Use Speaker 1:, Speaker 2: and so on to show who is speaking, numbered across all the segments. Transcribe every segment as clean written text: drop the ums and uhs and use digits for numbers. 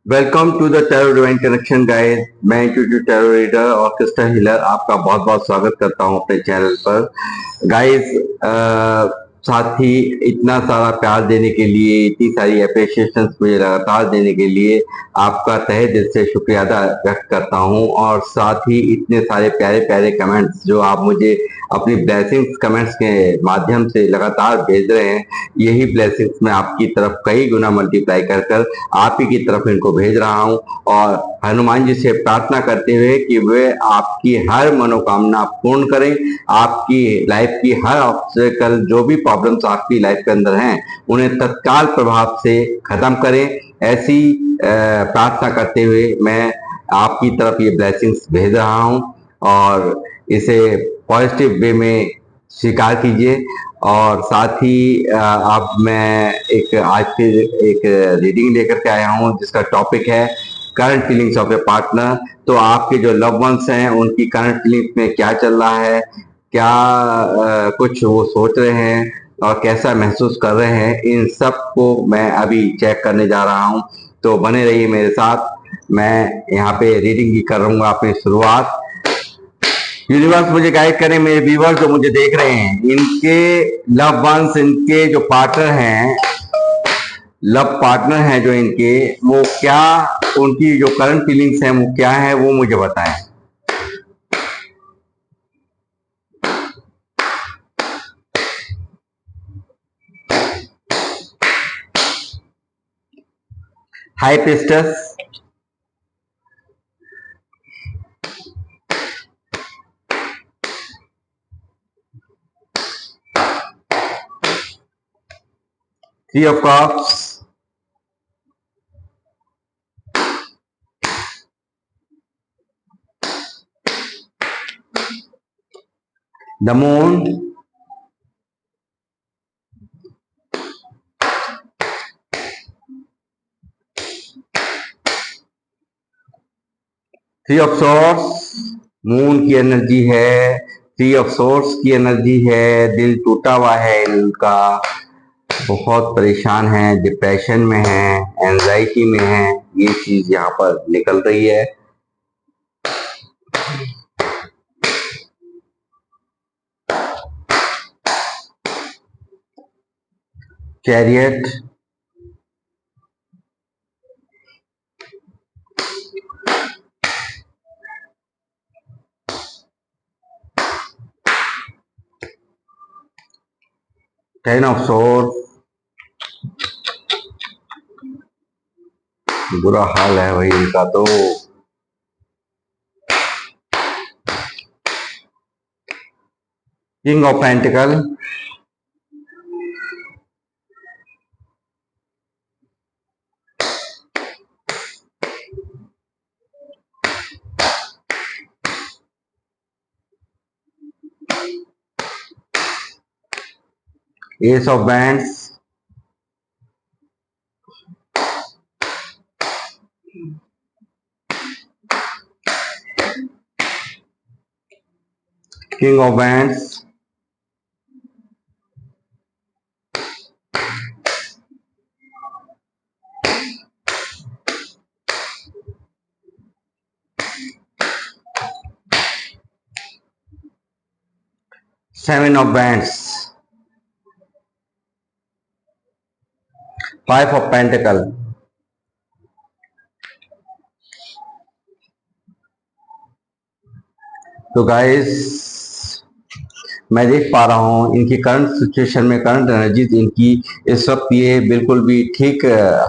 Speaker 1: Welcome to the tarot divine connection guys. मैं intuitive tarot reader और crystal healer आपका बहुत बहुत स्वागत करता हूं अपने चैनल पर। गाइस, साथ ही इतना सारा प्यार देने के लिए, इतनी सारी अप्रिशिएशंस मुझे लगातार देने के लिए आपका तहे दिल से शुक्रिया अदा व्यक्त करता हूं। और साथ ही इतने सारे प्यारे प्यारे कमेंट्स जो आप मुझे अपनी ब्लेसिंग्स कमेंट्स के माध्यम से लगातार भेज रहे हैं, यही ब्लेसिंग्स मैं आपकी तरफ कई गुना मल्टीप्लाई कर कर आप ही की तरफ इनको भेज रहा हूं। और हनुमान जी से प्रार्थना करते हुए कि वे आपकी हर मनोकामना पूर्ण करें, आपकी लाइफ की हर ऑब्स्टेकल, जो भी प्रॉब्लम्स आपकी लाइफ के अंदर हैं, उन्हें तत्काल प्रभाव से खत्म करें। ऐसी प्रार्थना करते हुए मैं आपकी तरफ ये ब्लेसिंग्स भेज रहा हूं और इसे पॉजिटिव वे में स्वीकार कीजिए। और साथ ही अब मैं आज फिर एक रीडिंग लेकर के आया हूँ जिसका टॉपिक है current feelings of A partner. तो आपके जो लव वंस हैं उनकी करंट फीलिंग्स में क्या चल रहा है, क्या कुछ वो सोच रहे हैं और कैसा महसूस कर रहे हैं, इन सब को मैं अभी चेक करने जा रहा हूँ। तो बने रहिए मेरे साथ। मैं यहाँ पे रीडिंग की करूँगा अपनी शुरुआत। यूनिवर्स मुझे गाइड करें, मेरे व्यूवर्स जो मुझे देख रहे हैं, इनके लव वंस, इनके जो पार्टनर हैं, लव पार्टनर हैं जो इनके, वो क्या, उनकी जो करंट फीलिंग्स हैं वो क्या है, वो मुझे बताएं। High priestess, three of cups, the moon, three of source, moon की एनर्जी है, थ्री ऑफ सोर्स की एनर्जी है। दिल टूटा हुआ है इनका, बहुत परेशान है, डिप्रेशन में है, एंजाइटी में है, ये चीज यहाँ पर निकल रही है। चैरियट, टेन ऑफ सोर्स, बुरा हाल है भाई इनका तो। King of pentacle, S of bands, king of bands, seven of bands, five of pentacle. तो गाइस, मैं देख पा रहा हूँ इनकी करंट सिचुएशन में, करंट एनर्जीज इनकी इस वक्त ये बिल्कुल भी ठीक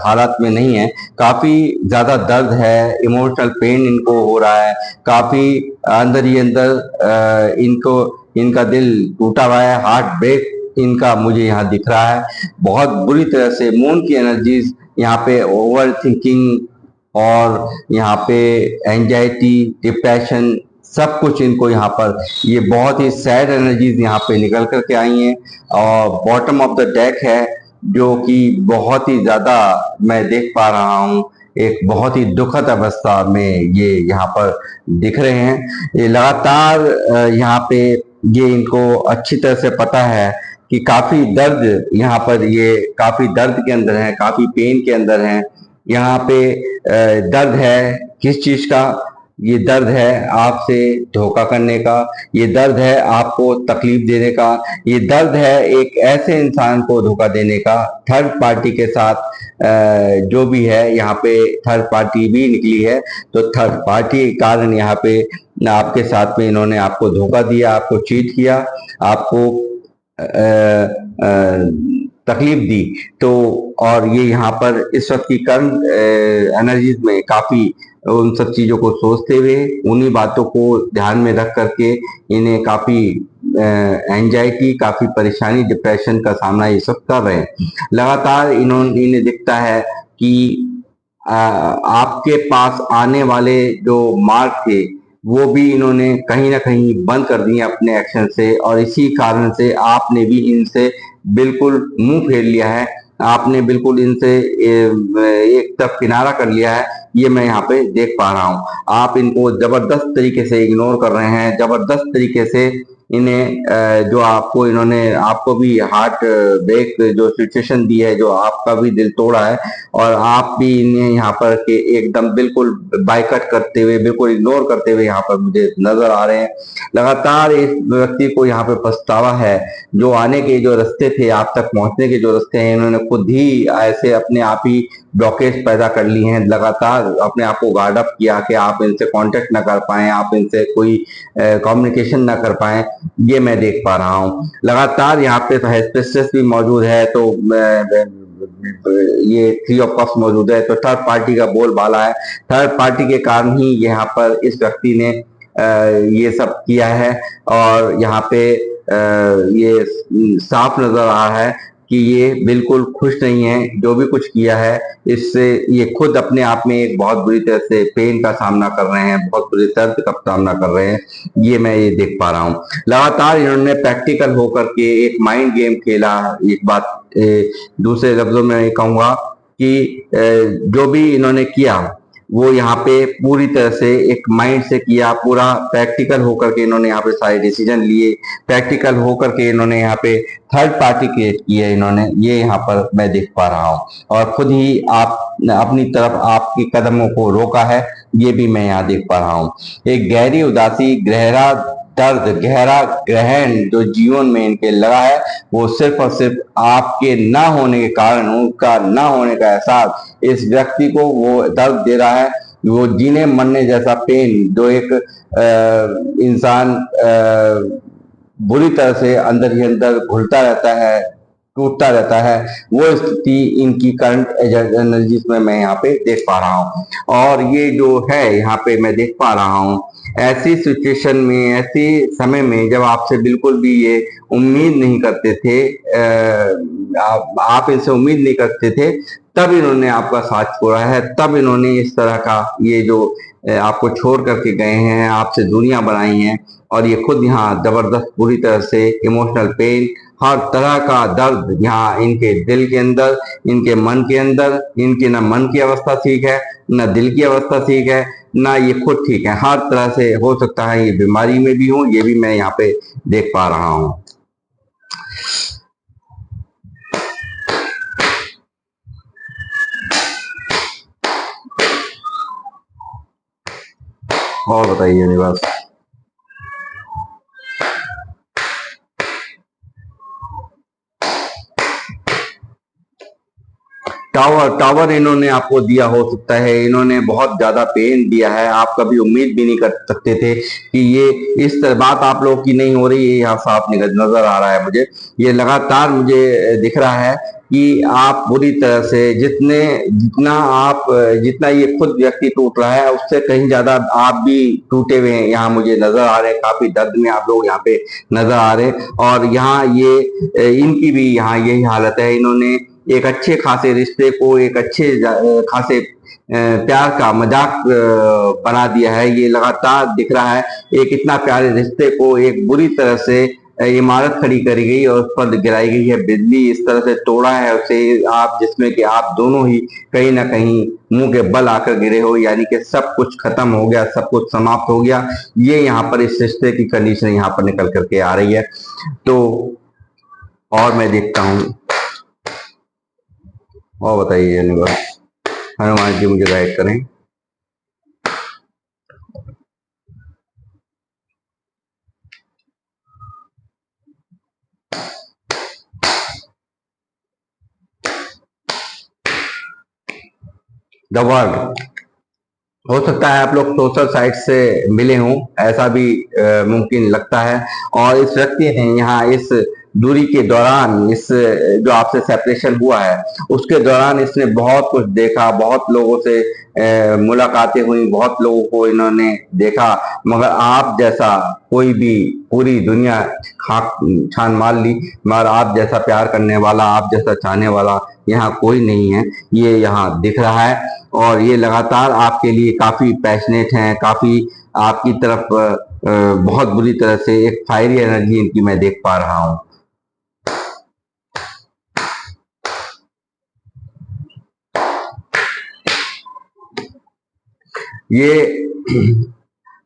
Speaker 1: हालात में नहीं है। काफी ज्यादा दर्द है, इमोशनल पेन इनको हो रहा है, काफी अंदर ही अंदर इनको, इनका दिल टूटा हुआ है, हार्ट ब्रेक इनका मुझे यहाँ दिख रहा है बहुत बुरी तरह से। मून की एनर्जीज यहाँ पे ओवर थिंकिंग और यहाँ पे एंजाइटी, डिप्रेशन, सब कुछ इनको यहाँ पर, ये बहुत ही सैड एनर्जीज यहाँ पे निकल करके आई हैं। और बॉटम ऑफ द डेक है जो कि बहुत ही ज्यादा मैं देख पा रहा हूँ, एक बहुत ही दुखद अवस्था में ये यहाँ पर दिख रहे हैं। ये लगातार यहाँ पे, ये इनको अच्छी तरह से पता है कि काफी दर्द यहाँ पर, ये काफी दर्द के अंदर है, काफी पेन के अंदर है। यहाँ पे दर्द है किस चीज का? ये दर्द है आपसे धोखा करने का, ये दर्द है आपको तकलीफ देने का, ये दर्द है एक ऐसे इंसान को धोखा देने का थर्ड पार्टी के साथ। जो भी है यहाँ पे थर्ड पार्टी भी निकली है, तो थर्ड पार्टी के कारण यहाँ पे आपके साथ में इन्होंने आपको धोखा दिया, आपको चीट किया, आपको तकलीफ दी। तो और ये यहाँ पर इस वक्त की करंट एनर्जीज में काफी उन सब चीजों को सोचते हुए, उन्हीं बातों को ध्यान में रख करके इन्हें काफी एंजाइटी, काफी परेशानी, डिप्रेशन का सामना ये सब कर रहे हैं। लगातार इन्हें दिखता है कि आपके पास आने वाले जो मार्ग थे वो भी इन्होंने कहीं ना कहीं बंद कर दिए अपने एक्शन से, और इसी कारण से आपने भी इनसे बिल्कुल मुंह फेर लिया है, आपने बिल्कुल इनसे एक तरफ किनारा कर लिया है। ये मैं यहाँ पे देख पा रहा हूँ। आप इनको जबरदस्त तरीके से इग्नोर कर रहे हैं, जबरदस्त तरीके से इन्हें जो आपको इन्होंने आपको भी हार्ट ब्रेक जो सिचुएशन दी है, जो आपका भी दिल तोड़ा है, और आप भी इन्हें यहाँ पर के एकदम बिल्कुल बाइकआउट करते हुए, बिल्कुल इग्नोर करते हुए यहाँ पर मुझे नजर आ रहे हैं। लगातार इस व्यक्ति को यहाँ पे पछतावा है, जो आने के जो रास्ते थे, आप तक पहुंचने के जो रास्ते हैं, इन्होंने खुद ही ऐसे अपने आप ही ब्लॉकेज पैदा कर लिए हैं। लगातार अपने आप को गार्ड अप किया कि आप इनसे कांटेक्ट ना कर पाए, आप इनसे कोई कम्युनिकेशन ना कर पाए। ये मैं देख पा रहा हूँ। लगातार यहाँ पे हेस्पेसिस भी मौजूद है, तो ये थ्री ऑफ कप्स मौजूद है, तो थर्ड पार्टी का बोलबाला है। थर्ड पार्टी के कारण ही यहाँ पर इस व्यक्ति ने ये सब किया है, और यहाँ पे ये साफ नजर आ रहा है कि ये बिल्कुल खुश नहीं है। जो भी कुछ किया है इससे ये खुद अपने आप में एक बहुत बुरी तरह से पेन का सामना कर रहे हैं, बहुत बुरे दर्द का सामना कर रहे हैं। ये मैं ये देख पा रहा हूँ। लगातार इन्होंने प्रैक्टिकल होकर के एक माइंड गेम खेला। एक बात दूसरे लफ्जों में कहूंगा कि जो भी इन्होंने किया वो यहाँ पे पूरी तरह से एक माइंड से किया, पूरा प्रैक्टिकल होकर के इन्होंने यहाँ पे सारे डिसीजन लिए, प्रैक्टिकल होकर के इन्होंने यहाँ पे थर्ड पार्टी क्रिएट की है इन्होंने। ये यहाँ पर मैं देख पा रहा हूँ, और खुद ही आप अपनी तरफ आपके कदमों को रोका है, ये भी मैं यहाँ देख पा रहा हूँ। एक गहरी उदासी, गहरा दर्द, गहरा ग्रहण जो जीवन में इनके लगा है, वो सिर्फ और सिर्फ आपके ना होने के कारण, उनका ना होने का एहसास इस व्यक्ति को वो दर्द दे रहा है। वो जीने मरने जैसा पेन जो एक इंसान बुरी तरह से अंदर ही अंदर घुलता रहता है, टूटता रहता है, वो स्थिति इनकी करंट एनर्जीज में मैं यहाँ पे देख पा रहा हूँ। और ये जो है यहाँ पे मैं देख पा रहा हूँ, ऐसी सिचुएशन में, ऐसी समय में जब आपसे बिल्कुल भी ये उम्मीद नहीं करते थे, आप इनसे उम्मीद नहीं करते थे, तब इन्होंने आपका साथ छोड़ा है, तब इन्होंने इस तरह का ये जो आपको छोड़ करके गए हैं, आपसे दूरियां बनाई हैं, और ये खुद यहाँ जबरदस्त पूरी तरह से इमोशनल पेन, हर तरह का दर्द यहाँ इनके दिल के अंदर, इनके मन के अंदर, इनके ना मन की अवस्था ठीक है, ना दिल की अवस्था ठीक है, ना ये खुद ठीक है। हर तरह से हो सकता है ये बीमारी में भी हो, ये भी मैं यहाँ पे देख पा रहा हूँ। और बताइए निवास। टावर इन्होंने आपको दिया हो सकता है, इन्होंने बहुत ज्यादा पेन दिया है, आप कभी उम्मीद भी नहीं कर सकते थे कि ये इस तरह बात आप लोगों की नहीं हो रही है, यहाँ साफ नजर आ रहा है मुझे। ये लगातार मुझे दिख रहा है कि आप बुरी तरह से जितना ये खुद व्यक्ति टूट रहा है, उससे कहीं ज्यादा आप भी टूटे हुए हैं यहाँ मुझे नजर आ रहे हैं। काफी दर्द में आप लोग यहाँ पे नजर आ रहे हैं, और यहाँ ये इनकी भी यहाँ यही हालत है। इन्होंने एक अच्छे खासे रिश्ते को एक अच्छे खासे प्यार का मजाक बना दिया है। ये लगातार दिख रहा है, एक इतना प्यारे रिश्ते को एक बुरी तरह से इमारत खड़ी करी गई और उस पर गिराई गई है बिजली, इस तरह से तोड़ा है उसे आप, जिसमें कि आप दोनों ही कहीं ना कहीं मुंह के बल आकर गिरे हो, यानी कि सब कुछ खत्म हो गया, सब कुछ समाप्त हो गया। ये यहाँ पर इस रिश्ते की कंडीशन यहाँ पर निकल करके आ रही है। तो और मैं देखता हूँ, और बताइए यूनिवर्स। हनुमान जी मुझे गाइड करें। The world. हो सकता है आप लोग सोशल साइट से मिले हों, ऐसा भी मुमकिन लगता है। और इस व्यक्ति ने यहाँ इस दूरी के दौरान, इस जो आपसे सेपरेशन हुआ है उसके दौरान इसने बहुत कुछ देखा, बहुत लोगों से मुलाकातें हुई, बहुत लोगों को इन्होंने देखा, मगर आप जैसा कोई भी, पूरी दुनिया खाक छान मार ली, मगर आप जैसा प्यार करने वाला, आप जैसा चाहने वाला यहाँ कोई नहीं है, ये यहाँ दिख रहा है। और ये लगातार आपके लिए काफी पैशनेट हैं, काफी आपकी तरफ बहुत बुरी तरह से एक फायरी एनर्जी इनकी मैं देख पा रहा हूं। ये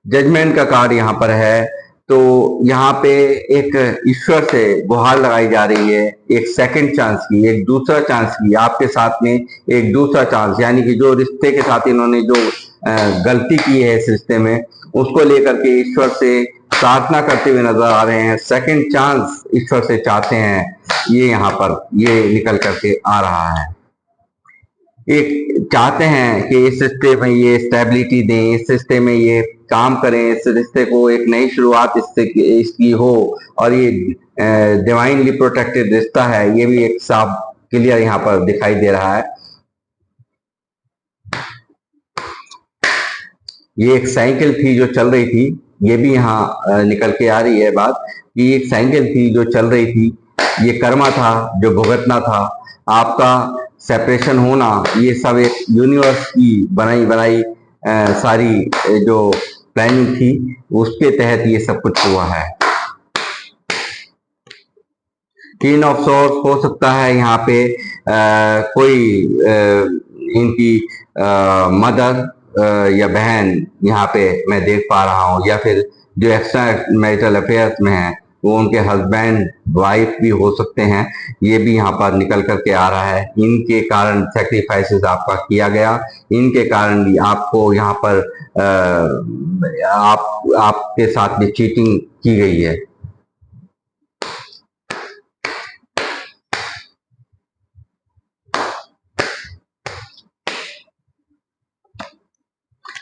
Speaker 1: जजमेंट का कार्ड यहाँ पर है। तो यहाँ पे एक ईश्वर से गुहार लगाई जा रही है, एक सेकंड चांस की, एक दूसरा चांस की, आपके साथ में एक दूसरा चांस, यानी कि जो रिश्ते के साथ इन्होंने जो गलती की है इस रिश्ते में, उसको लेकर के ईश्वर से प्रार्थना करते हुए नजर आ रहे हैं। सेकंड चांस ईश्वर से चाहते हैं, ये यहाँ पर ये निकल करके आ रहा है। एक चाहते हैं कि इस रिश्ते में ये स्टेबिलिटी दें, इस रिश्ते में ये काम करें, इस रिश्ते को एक नई शुरुआत इसकी हो, और ये डिवाइनली प्रोटेक्टेड रिश्ता है, ये भी एक साफ क्लियर यहाँ पर दिखाई दे रहा है। ये एक साइकिल थी जो चल रही थी, ये भी यहाँ निकल के आ रही है बात कि एक साइकिल थी जो चल रही थी, ये कर्मा था जो भुगतना था, आपका सेपरेशन होना, ये सब एक यूनिवर्स की बनाई बनाई सारी जो प्लानिंग थी उसके तहत ये सब कुछ हुआ है। क्वीन ऑफ सोर्स हो सकता है यहाँ पे कोई इनकी मदर या बहन यहाँ पे मैं देख पा रहा हूँ, या फिर जो एक्स्ट्रा मैरिटल अफेयर्स में है वो उनके हस्बैंड वाइफ भी हो सकते हैं, ये भी यहाँ पर निकल करके आ रहा है। इनके कारण सेक्रीफाइसेस आपका किया गया, इनके कारण भी आपको यहाँ पर आपके साथ भी चीटिंग की गई है।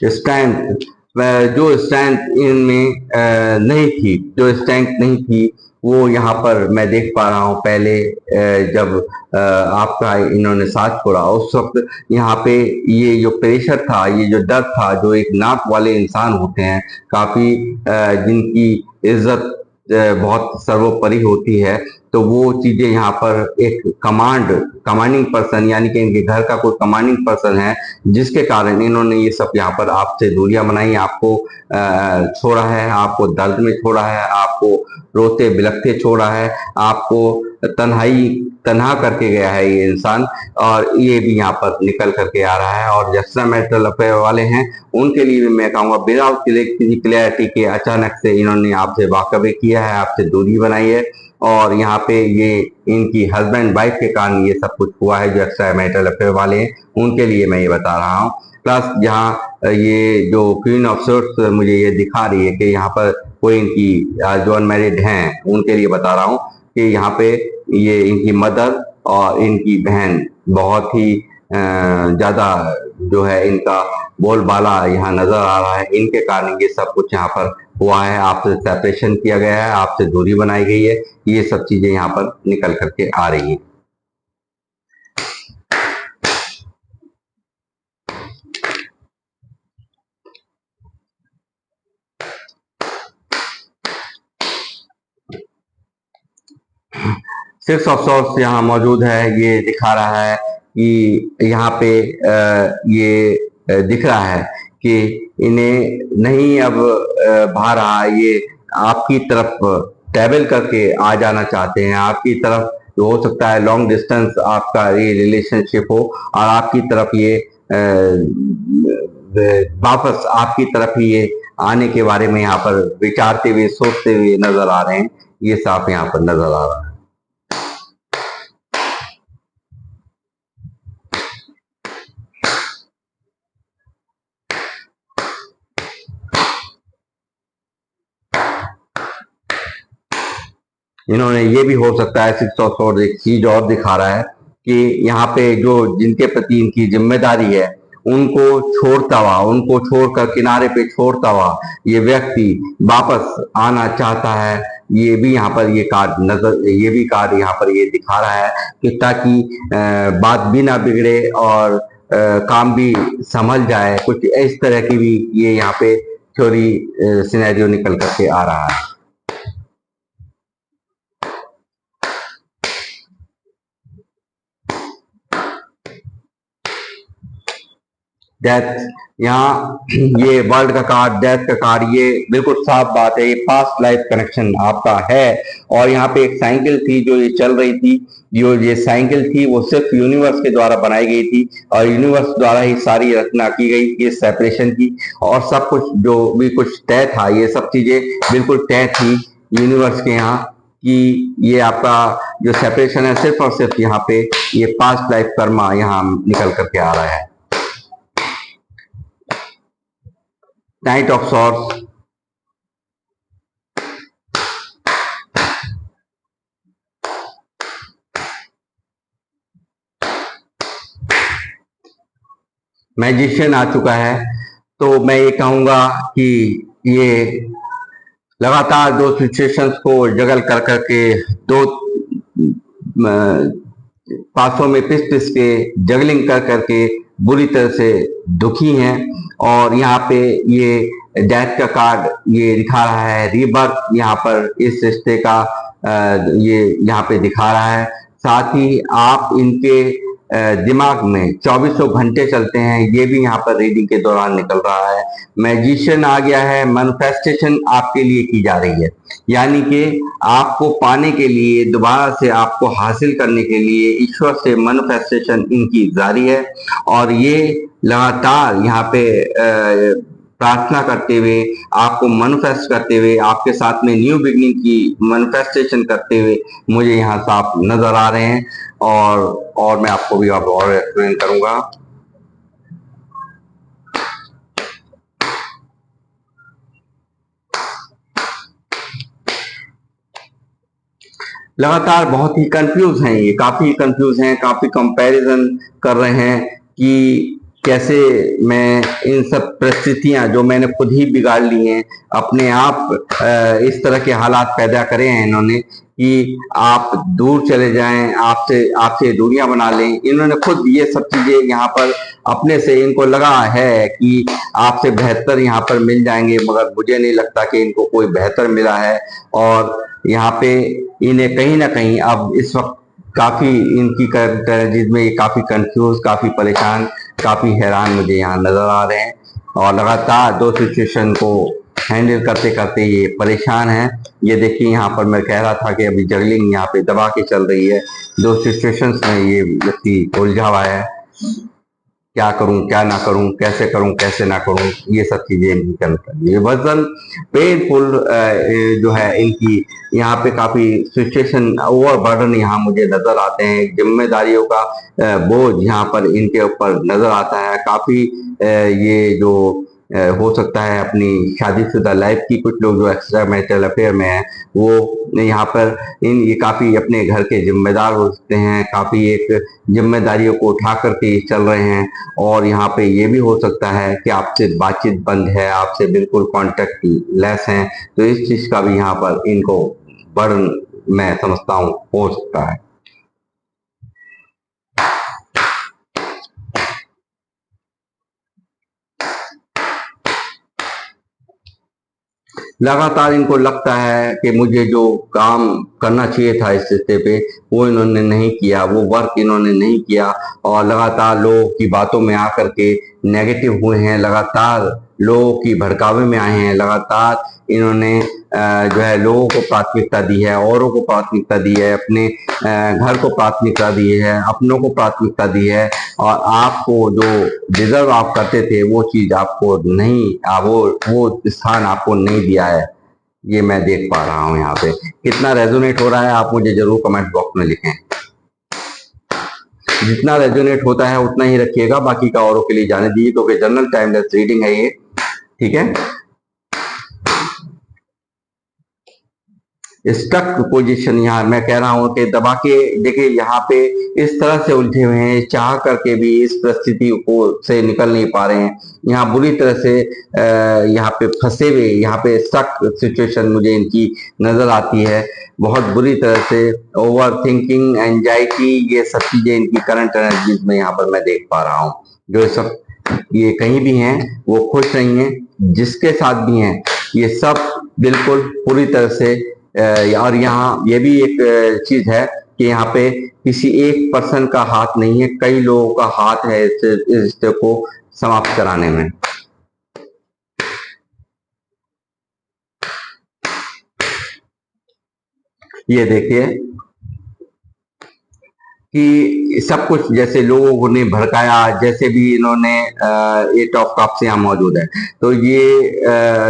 Speaker 1: स्ट्रेंथ, जो स्ट्रेंथ इनमें नहीं थी, जो स्ट्रेंथ नहीं थी वो यहाँ पर मैं देख पा रहा हूँ। पहले जब आपका इन्होंने साथ छोड़ा उस वक्त यहाँ पे ये जो प्रेशर था, ये जो डर था, जो एक नाप वाले इंसान होते हैं काफी जिनकी इज्जत बहुत सर्वोपरि होती है, तो वो चीजें यहाँ पर एक कमांडिंग पर्सन, यानी कि इनके घर का कोई कमांडिंग पर्सन है जिसके कारण इन्होंने ये सब यहाँ पर आपसे दूरियां बनाई, आपको छोड़ा है, आपको दर्द में छोड़ा है, आपको रोते बिलखते छोड़ा है, आपको तन्हा करके गया है ये इंसान। और ये भी यहाँ पर निकल करके आ रहा है। और एक्स्ट्रा मैरिटल अफेयर वाले हैं उनके लिए भी मैं कहूंगा विदाउट किसी क्लैरिटी के अचानक से इन्होंने आपसे वाकबे किया है, आपसे दूरी बनाई है, और यहाँ पे ये इनकी हस्बैंड वाइफ के कारण ये सब कुछ हुआ है। जो एक्स्ट्रा मैरिटल अफेयर वाले हैं उनके लिए मैं ये बता रहा हूँ। प्लस यहाँ ये जो क्वीन ऑफ सोर्ड्स मुझे ये दिखा रही है कि यहाँ पर कोई इनकी जो अनमैरिड हैं उनके लिए बता रहा हूँ कि यहाँ पे ये इनकी मदर और इनकी बहन बहुत ही ज्यादा जो है इनका बोलबाला यहाँ नजर आ रहा है, इनके कारण ये सब कुछ यहाँ पर हुआ है। आपसे सेपरेशन किया गया है, आपसे दूरी बनाई गई है, ये सब चीजें यहाँ पर निकल करके आ रही है। सिक्स ऑफ सोर्ड्स यहाँ मौजूद है, ये दिखा रहा है कि यहाँ पे ये दिख रहा है कि इन्हें नहीं अब भा रहा, ये आपकी तरफ ट्रेवल करके आ जाना चाहते हैं, आपकी तरफ। तो हो सकता है लॉन्ग डिस्टेंस आपका ये रिलेशनशिप हो और आपकी तरफ ये वापस आपकी तरफ ही ये आने के बारे में यहाँ पर विचारते हुए सोचते हुए नजर आ रहे हैं, ये साफ यहाँ पर नजर आ रहा है। इन्होंने ये भी हो सकता है 6 ऑफ एक चीज और दिखा रहा है कि यहाँ पे जो जिनके प्रति इनकी जिम्मेदारी है उनको छोड़ता हुआ, उनको छोड़कर किनारे पे छोड़ता हुआ ये व्यक्ति वापस आना चाहता है। ये भी यहाँ पर ये भी कार्ड यहाँ पर ये दिखा रहा है कि ताकि बात भी ना बिगड़े और काम भी संभल जाए। कुछ इस तरह की भी ये यहाँ पे थ्योरी सिनेरियो निकल करके आ रहा है। डेथ, यहाँ ये वर्ल्ड का कार्ड, डेथ का कार्ड, ये बिल्कुल साफ बात है, ये पास्ट लाइफ कनेक्शन आपका है। और यहाँ पे एक साइकिल थी जो ये चल रही थी, जो ये साइकिल थी वो सिर्फ यूनिवर्स के द्वारा बनाई गई थी और यूनिवर्स द्वारा ही सारी रचना की गई ये सेपरेशन की। और सब कुछ जो भी कुछ तय था, ये सब चीजें बिल्कुल तय थी यूनिवर्स के यहाँ कि ये आपका जो सेपरेशन है सिर्फ और सिर्फ यहाँ पे ये पास्ट लाइफ कर्मा यहाँ निकल करके आ रहा है। नाइट ऑफ सॉर्ड्स, मैजिशियन आ चुका है। तो मैं ये कहूंगा कि ये लगातार दो सिचुएशंस को जगल कर करके दो पासों में पिस पिस के जगलिंग कर करके बुरी तरह से दुखी हैं। और यहाँ पे ये डेथ का कार्ड ये दिखा रहा है रीबर्थ, यहाँ पर इस रिश्ते का ये यहाँ पे दिखा रहा है। साथ ही आप इनके दिमाग में 2400 घंटे चलते हैं, ये भी यहाँ पर रीडिंग के दौरान निकल रहा है। मैजिशियन आ गया है, मैनिफेस्टेशन आपके लिए की जा रही है, यानी कि आपको पाने के लिए, दोबारा से आपको हासिल करने के लिए ईश्वर से मैनिफेस्टेशन इनकी जारी है। और ये लगातार यहाँ पे प्रार्थना करते हुए, आपको मैनिफेस्ट करते हुए, आपके साथ में न्यू बिगनिंग की मैनिफेस्टेशन करते हुए मुझे यहाँ साफ नजर आ रहे हैं। और मैं आपको भी अब और एक्सप्लेन करूंगा। लगातार बहुत ही कंफ्यूज हैं, ये काफी कंफ्यूज हैं, काफी कंपैरिजन कर रहे हैं कि कैसे मैं इन सब परिस्थितियां जो मैंने खुद ही बिगाड़ ली हैं, अपने आप इस तरह के हालात पैदा करे हैं इन्होंने कि आप दूर चले जाएं, आपसे आपसे दूरियां बना लें। इन्होंने खुद ये सब चीजें यहाँ पर अपने से, इनको लगा है कि आपसे बेहतर यहाँ पर मिल जाएंगे, मगर मुझे नहीं लगता कि इनको कोई बेहतर मिला है। और यहाँ पे इन्हें कहीं ना कहीं अब इस वक्त काफी इनकी स्ट्रेटजीज में ये काफी कंफ्यूज, काफी परेशान, काफी हैरान मुझे यहाँ नजर आ रहे हैं। और लगातार दो सिचुएशन को हैंडल करते करते ये परेशान है। ये देखिए यहाँ पर मैं कह रहा था कि अभी जगलिंग यहाँ पे दबा के चल रही है, दो सिचुएशंस में ये व्यक्ति उलझा हुआ है, क्या करूं क्या ना करूं, कैसे करूं कैसे ना करूं, ये सब चीजें निकल कर ये वर्जन पेनफुल जो है इनकी यहाँ पे काफी सिचुएशन ओवर बर्डन यहाँ मुझे नजर आते हैं, जिम्मेदारियों का बोझ यहाँ पर इनके ऊपर नजर आता है। काफी ये जो हो सकता है अपनी शादीशुदा लाइफ की, कुछ लोग जो एक्स्ट्रा मैरिटल अफेयर में है वो यहाँ पर ये काफी अपने घर के जिम्मेदार हो सकते हैं, काफी एक जिम्मेदारियों को उठा करके चल रहे हैं। और यहाँ पे ये भी हो सकता है कि आपसे बातचीत बंद है, आपसे बिल्कुल कांटेक्ट लेस है। तो इस चीज का भी यहाँ पर इनको बर्डन मैं समझता हूँ हो सकता है। लगातार इनको लगता है कि मुझे जो काम करना चाहिए था इस रिश्ते पे वो इन्होंने नहीं किया, वो वर्क इन्होंने नहीं किया। और लगातार लोगों की बातों में आकर के नेगेटिव हुए हैं, लगातार लोगों की भड़कावे में आए हैं, लगातार इन्होंने जो है लोगों को प्राथमिकता दी है, औरों को प्राथमिकता दी है, अपने घर को प्राथमिकता दी है, अपनों को प्राथमिकता दी है। और आपको जो डिजर्व आप करते थे वो चीज आपको नहीं, वो स्थान आपको नहीं दिया है, ये मैं देख पा रहा हूँ। यहाँ पे कितना रेजोनेट हो रहा है आप मुझे जरूर कमेंट बॉक्स में लिखें। जितना रेजोनेट होता है उतना ही रखिएगा, बाकी का औरों के लिए जाने दीजिए, क्योंकि जनरल टाइमलेस रीडिंग है ये, ठीक है। स्टक पोजीशन, यहाँ मैं कह रहा हूं कि दबा के देखिए, यहाँ पे इस तरह से उलझे हुए हैं, चाह करके भी इस परिस्थिति को से निकल नहीं पा रहे हैं। यहाँ बुरी तरह से यहाँ पे फंसे हुए, यहाँ पे स्टक सिचुएशन मुझे इनकी नजर आती है। बहुत बुरी तरह से ओवर थिंकिंग, एंजाइटी, ये सब चीजें इनकी करंट एनर्जीज में यहाँ पर मैं देख पा रहा हूँ। जो सब ये कहीं भी हैं वो खुश नहीं है, जिसके साथ भी हैं ये सब बिल्कुल पूरी तरह से और यहाँ ये भी एक चीज है कि यहाँ पे किसी एक पर्सन का हाथ नहीं है, कई लोगों का हाथ है इस रिश्ते को समाप्त कराने में। ये देखिए कि सब कुछ जैसे लोगों ने भड़काया, जैसे भी इन्होंने 8 ऑफ कप्स यहाँ मौजूद है, तो ये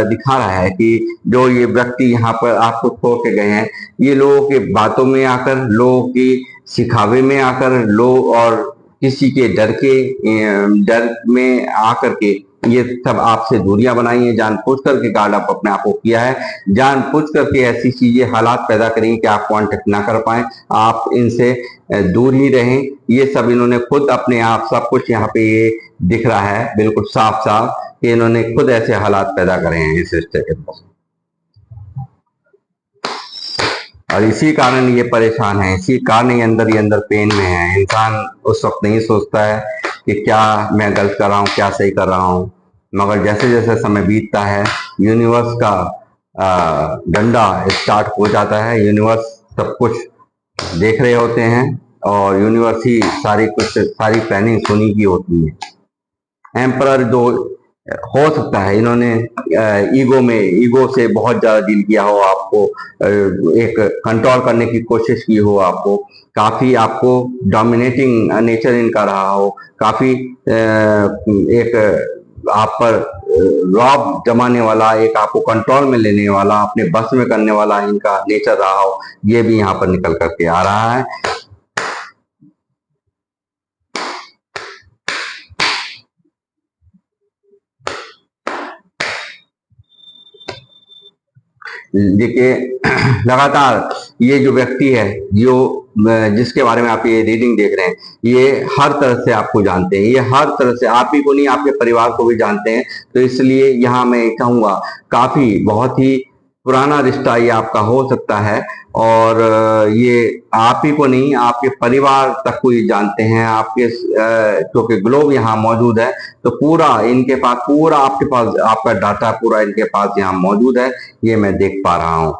Speaker 1: दिखा रहा है कि जो ये व्यक्ति यहाँ पर आपको छोड़ के गए हैं, ये लोगों के बातों में आकर, लोगों की सिखावे में आकर, लोग और किसी के डर में आकर के ये सब आपसे दूरियां बनाई है, जानबूझ करके गार्ड अप अपने आप को किया है, जानबूझ करके ऐसी चीजें हालात पैदा करेंगे कि आप कांटेक्ट ना कर पाए, आप इनसे दूर ही रहें। ये सब इन्होंने खुद अपने आप, सब कुछ यहाँ पे ये दिख रहा है बिल्कुल साफ साफ कि इन्होंने खुद ऐसे हालात पैदा करे हैं इस रिश्ते के अंदर, और इसी कारण ये परेशान है, इसी कारण ये अंदर पेन में है। इंसान उस वक्त नहीं सोचता है कि क्या मैं गलत कर रहा हूँ, क्या सही कर रहा हूँ, मगर जैसे जैसे समय बीतता है यूनिवर्स का डंडा स्टार्ट हो जाता है, यूनिवर्स सब कुछ देख रहे होते हैं और यूनिवर्स ही सारी प्लानिंग सुनी की होती है। एम्परर जो हो सकता है इन्होंने ईगो से बहुत ज्यादा डील किया हो, आपको एक कंट्रोल करने की कोशिश की हो, आपको काफी, आपको डोमिनेटिंग नेचर इनका रहा हो, काफी एक आप पर रॉब जमाने वाला, एक आपको कंट्रोल में लेने वाला, अपने बस में करने वाला इनका नेचर रहा हो, ये भी यहाँ पर निकल करके आ रहा है। देखिए लगातार ये जो व्यक्ति है, जो जिसके बारे में आप ये रीडिंग देख रहे हैं, ये हर तरह से आपको जानते हैं, ये हर तरह से आप ही को नहीं, आपके परिवार को भी जानते हैं। तो इसलिए यहाँ मैं कहूँगा काफी बहुत ही पुराना रिश्ता ये आपका हो सकता है, और ये आप ही को नहीं, आपके परिवार तक को ये जानते हैं। आपके क्योंकि ग्लोब यहाँ मौजूद है, तो पूरा इनके पास, पूरा आपके पास आपका डाटा पूरा इनके पास यहाँ मौजूद है, ये मैं देख पा रहा हूँ।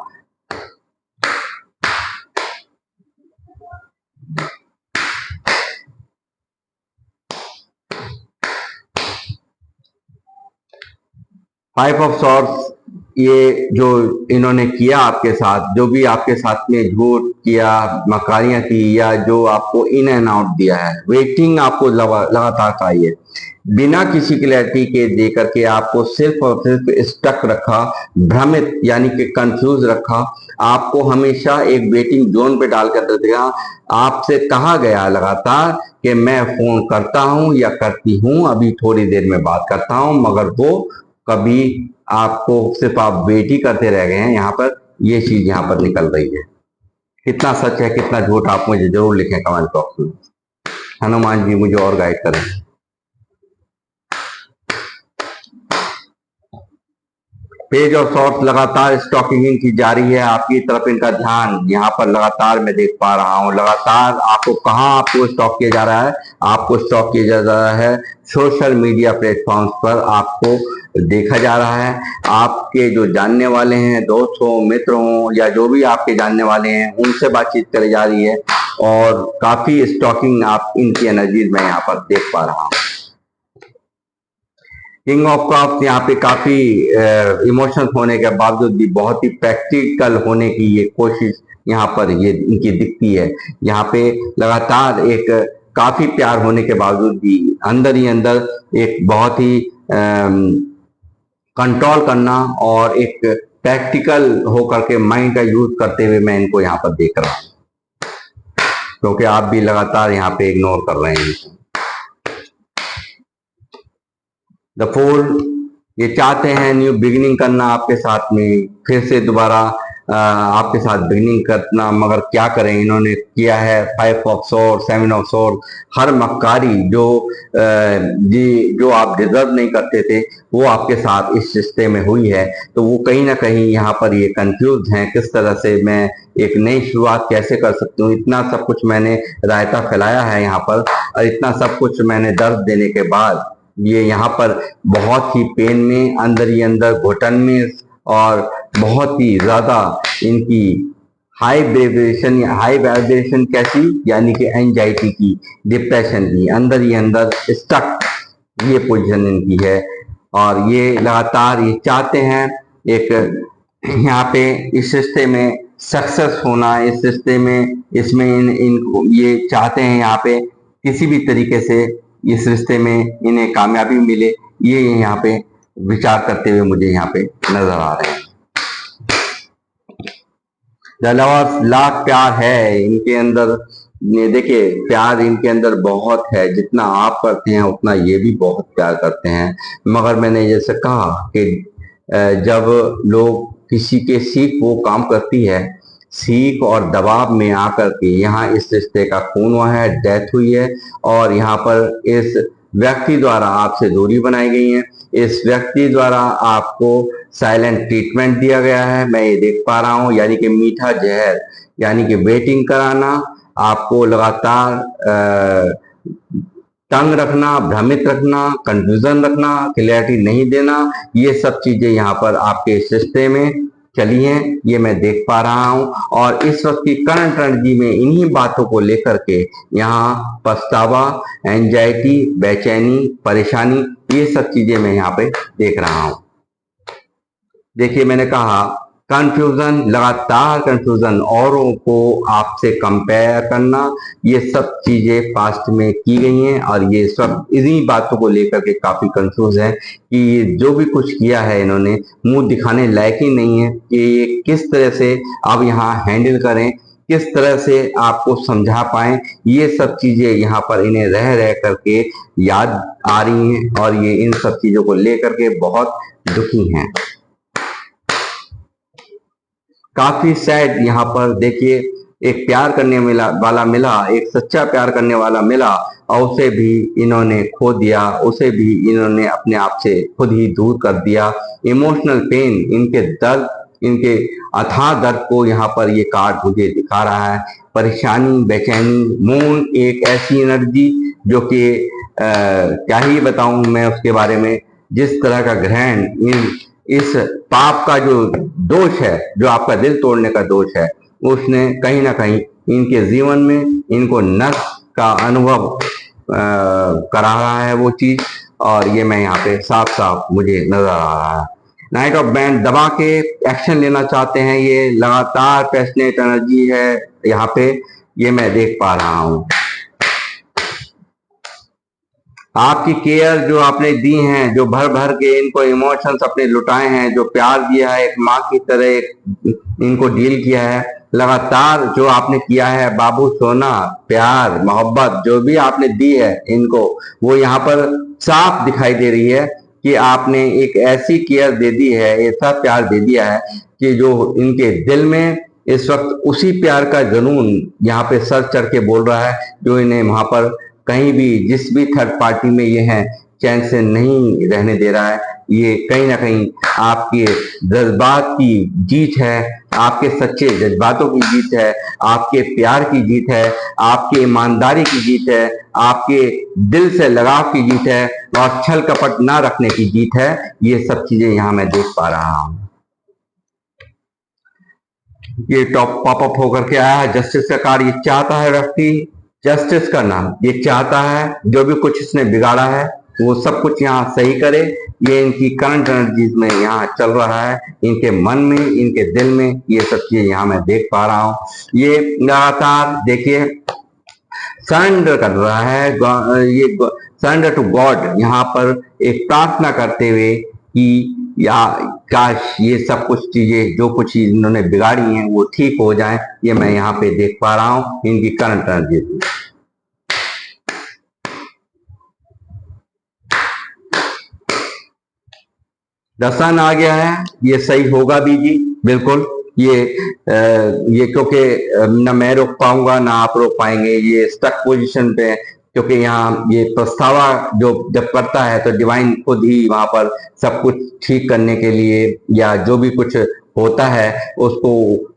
Speaker 1: फाइव ऑफ सॉर्ड्स, ये जो इन्होंने किया आपके साथ, जो भी आपके साथ में झूठ किया, मकारियां की, या जो आपको इन एंड आउट दिया है, वेटिंग आपको लगातार चाहिए, बिना किसी क्लैरिटी के दे करके आपको सिर्फ और सिर्फ स्टक रखा, भ्रमित यानी कि कंफ्यूज रखा, आपको हमेशा एक वेटिंग जोन पे डालकर दे दिया। आपसे कहा गया लगातार कि मैं फोन करता हूं या करती हूं, अभी थोड़ी देर में बात करता हूं, मगर वो कभी आपको, सिर्फ आप वेट ही करते रह गए हैं। यहाँ पर ये चीज यहाँ पर निकल रही है। कितना सच है कितना झूठ, आप मुझे जरूर लिखें कमेंट बॉक्स में। हनुमान जी मुझे और गाइड करें। पेज ऑफ सॉर्ट्स, लगातार स्टॉकिंग इनकी जारी है, आपकी तरफ इनका ध्यान यहाँ पर लगातार मैं देख पा रहा हूँ। लगातार आपको, कहाँ आपको स्टॉक किया जा रहा है, आपको स्टॉक किया जा रहा है सोशल मीडिया प्लेटफॉर्म्स पर, आपको देखा जा रहा है। आपके जो जानने वाले हैं, दोस्त हो, मित्र हो, या जो भी आपके जानने वाले हैं, उनसे बातचीत करी जा रही है, और काफी स्टॉकिंग आप इनकी एनर्जीज में यहाँ पर देख पा रहा हूँ। किंग ऑफ कप्स, यहाँ पे काफी इमोशंस होने के बावजूद भी बहुत ही प्रैक्टिकल होने की ये कोशिश यहाँ पर ये इनकी दिखती है। यहाँ पे लगातार एक काफी प्यार होने के बावजूद भी अंदर ही अंदर एक बहुत ही कंट्रोल करना, और एक प्रैक्टिकल होकर के माइंड का यूज करते हुए मैं इनको यहाँ पर देख रहा हूँ, क्योंकि आप भी लगातार यहाँ पे इग्नोर कर रहे हैं। द फूल, ये चाहते हैं न्यू बिगिनिंग करना आपके साथ में, फिर से दोबारा आपके साथ बिगिनिंग करना, मगर क्या करें, इन्होंने किया है 5 ऑफ सोर्ड, 7 ऑफ सोर्ड, हर मक्कारी जो आप डिजर्व नहीं करते थे वो आपके साथ इस रिश्ते में हुई है। तो वो कहीं ना कहीं यहाँ पर ये कंफ्यूज हैं, किस तरह से मैं एक नई शुरुआत कैसे कर सकती हूँ। इतना सब कुछ मैंने रायता फैलाया है यहाँ पर, और इतना सब कुछ मैंने दर्द देने के बाद ये यहाँ पर बहुत ही पेन में, अंदर ही अंदर घुटन में, और बहुत ही ज्यादा इनकी हाई वाइब्रेशन कैसी, यानी कि एंजाइटी की, डिप्रेशन की, अंदर ही अंदर स्टक ये पोजीशन इनकी है। और ये लगातार ये चाहते हैं एक यहाँ पे इस रिश्ते में सक्सेस होना, इस रिश्ते में, इसमें इनको ये चाहते हैं यहाँ पे किसी भी तरीके से इस रिश्ते में इन्हें कामयाबी मिले। ये यहाँ पे विचार करते हुए मुझे यहाँ पे नजर आ रहे हैं। लवर्स, लाख प्यार है इनके अंदर। ये देखिए, प्यार इनके अंदर बहुत है, जितना आप करते हैं उतना ये भी बहुत प्यार करते हैं। मगर मैंने जैसे कहा कि जब लोग किसी के सीख वो काम करती है, सीख और दबाव में आकर के यहाँ इस रिश्ते का खून हुआ है, डेथ हुई है, और यहाँ पर इस व्यक्ति द्वारा आपसे दूरी बनाई गई है। इस व्यक्ति द्वारा आपको साइलेंट ट्रीटमेंट दिया गया है, मैं ये देख पा रहा हूँ, यानी कि मीठा जहर, यानी कि वेटिंग कराना, आपको लगातार तंग रखना, भ्रमित रखना, कंफ्यूजन रखना, क्लियरिटी नहीं देना, ये सब चीजें यहाँ पर आपके इस रिश्ते में चली हैं, ये मैं देख पा रहा हूं। और इस वक्त की करंट एनर्जी में इन्हीं बातों को लेकर के यहाँ पछतावा, एंजाइटी, बेचैनी, परेशानी, ये सब चीजें मैं यहाँ पे देख रहा हूं। देखिए, मैंने कहा कंफ्यूजन, लगातार कंफ्यूजन, औरों को आपसे कंपेयर करना, ये सब चीजें पास्ट में की गई हैं, और ये सब इन्हीं बातों को लेकर के काफी कंफ्यूज है कि ये जो भी कुछ किया है इन्होंने, मुंह दिखाने लायक ही नहीं है कि ये किस तरह से अब यहाँ हैंडल करें, किस तरह से आपको समझा पाए। ये सब चीजें यहाँ पर इन्हें रह रह करके याद आ रही हैं, और ये इन सब चीजों को लेकर के बहुत दुखी हैं। काफी सैड यहाँ पर देखिए, एक प्यार करने वाला मिला, एक सच्चा प्यार करने वाला मिला, और उसे भी इन्होंने खो दिया, उसे भी इन्होंने अपने आप से खुद ही दूर कर दिया। इमोशनल पेन, इनके दर्द, इनके अथाह दर्द को यहाँ पर ये कार्ड मुझे दिखा रहा है। परेशानी, बेचैनी, मून एक ऐसी एनर्जी जो कि क्या ही बताऊं मैं उसके बारे में, जिस तरह का ग्रहण इस पाप का जो दोष है, जो आपका दिल तोड़ने का दोष है, उसने कहीं ना कहीं इनके जीवन में इनको नष्ट का अनुभव करा रहा है वो चीज, और ये मैं यहाँ पे साफ साफ मुझे नजर आ रहा है। नाइट ऑफ बैंड दबा के एक्शन लेना चाहते हैं, ये लगातार पैशनेट एनर्जी है यहाँ पे, ये मैं देख पा रहा हूँ। आपकी केयर जो आपने दी हैं, जो भर भर के इनको इमोशंस अपने लुटाए हैं, जो प्यार दिया है, एक माँ की तरह इनको डील किया है, लगातार जो आपने किया है, बाबू सोना, प्यार, मोहब्बत जो भी आपने दी है इनको, वो यहाँ पर साफ दिखाई दे रही है कि आपने एक ऐसी केयर दे दी है, ऐसा प्यार दे दिया है कि जो इनके दिल में इस वक्त उसी प्यार का जुनून यहाँ पे सर चढ़ के बोल रहा है, जो इन्हें वहां पर कहीं भी, जिस भी थर्ड पार्टी में ये हैं, चैन से नहीं रहने दे रहा है। ये कहीं ना कहीं आपके जज्बात की जीत है, आपके सच्चे जज्बातों की जीत है, आपके प्यार की जीत है, आपके ईमानदारी की जीत है, आपके दिल से लगाव की जीत है, और छल कपट ना रखने की जीत है। ये सब चीजें यहाँ मैं देख पा रहा हूँ। ये टॉप पॉपअप होकर के आया है जस्टिस का कार्ड। ये चाहता है व्यक्ति जस्टिस करना, ये चाहता है जो भी कुछ इसने बिगाड़ा है वो सब कुछ यहाँ सही करे। ये इनकी करंट एनर्जीज में यहाँ चल रहा है, इनके मन में, इनके दिल में, ये सब चीजें यहाँ मैं देख पा रहा हूँ। ये लगातार देखिए सरेंडर कर रहा है, ये सरेंडर टू गॉड, यहाँ पर एक प्रार्थना करते हुए कि या काश ये सब कुछ चीजें जो कुछ इन्होंने बिगाड़ी हैं वो ठीक हो जाएं। ये मैं यहाँ पे देख पा रहा हूँ इनकी करंट एनर्जी। द सन आ गया है, ये सही होगा भी जी, बिल्कुल ये क्योंकि ना मैं रोक पाऊंगा ना आप रोक पाएंगे, ये स्टक पोजीशन पे है, क्योंकि यहाँ ये पछतावा जो जब करता है तो डिवाइन खुद ही वहां पर सब कुछ ठीक करने के लिए या जो भी कुछ होता है उसको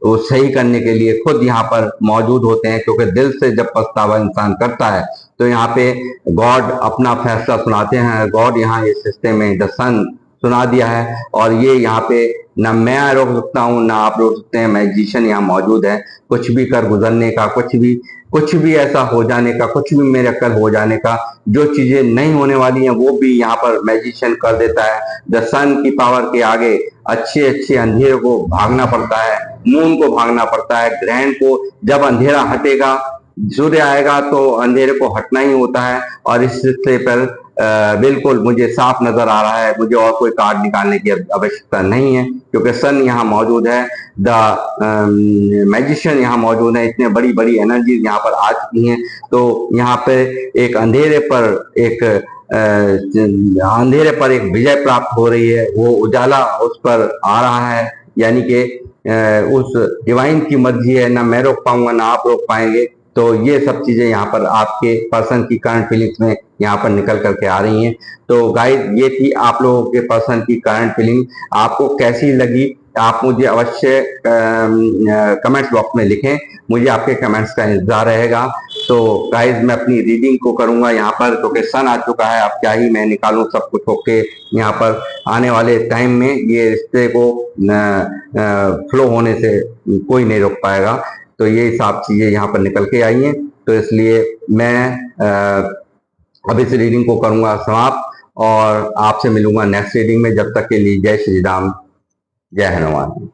Speaker 1: वो सही करने के लिए खुद यहाँ पर मौजूद होते हैं, क्योंकि दिल से जब पछतावा इंसान करता है तो यहाँ पे गॉड अपना फैसला सुनाते हैं। गॉड यहाँ इस सिस्टम में द सन सुना दिया है, और ये यहाँ पे ना मैं रोक सकता हूँ ना आप रोक सकते हैं। मैजिशियन यहाँ मौजूद है, कुछ भी कर गुजरने का, कुछ भी ऐसा हो जाने का, कुछ भी मिरेकल हो जाने का, जो चीजें नहीं होने वाली हैं वो भी यहाँ पर मैजिशियन कर देता है। द सन की पावर के आगे अच्छे अच्छे अंधेरे को भागना पड़ता है, मून को भागना पड़ता है, ग्रहण को। जब अंधेरा हटेगा, सूर्य आएगा तो अंधेरे को हटना ही होता है। और इस सिलसिले पर बिल्कुल मुझे साफ नजर आ रहा है, मुझे और कोई कार्ड निकालने की आवश्यकता नहीं है, क्योंकि सन यहाँ मौजूद है, द मैजिशियन यहाँ मौजूद है। इतने बड़ी बड़ी एनर्जी यहाँ पर आ चुकी हैं, तो यहाँ पे एक अंधेरे पर एक विजय प्राप्त हो रही है, वो उजाला उस पर आ रहा है। यानी कि उस डिवाइन की मर्जी है, ना मैं रोक पाऊंगा ना आप रोक पाएंगे। तो ये सब चीजें यहाँ पर आपके पर्सन की करंट फीलिंग्स में यहाँ पर निकल करके आ रही हैं। तो गाइस, ये थी आप लोगों के पर्सन की करंट फीलिंग। आपको कैसी लगी आप मुझे अवश्य कमेंट्स बॉक्स में लिखें, मुझे आपके कमेंट्स का इंतजार रहेगा। तो गाइस, मैं अपनी रीडिंग को करूंगा यहाँ पर, क्योंकि सन आ चुका है, अब क्या ही मैं निकालूं, सब कुछ होके यहाँ पर आने वाले टाइम में ये रिश्ते को फ्लो होने से कोई नहीं रोक पाएगा। तो ये सब चीजें यहाँ पर निकल के आई हैं, तो इसलिए मैं अब इस रीडिंग को करूंगा समाप्त, और आपसे मिलूंगा नेक्स्ट रीडिंग में। जब तक के लिए जय श्री राम, जय हनुमान।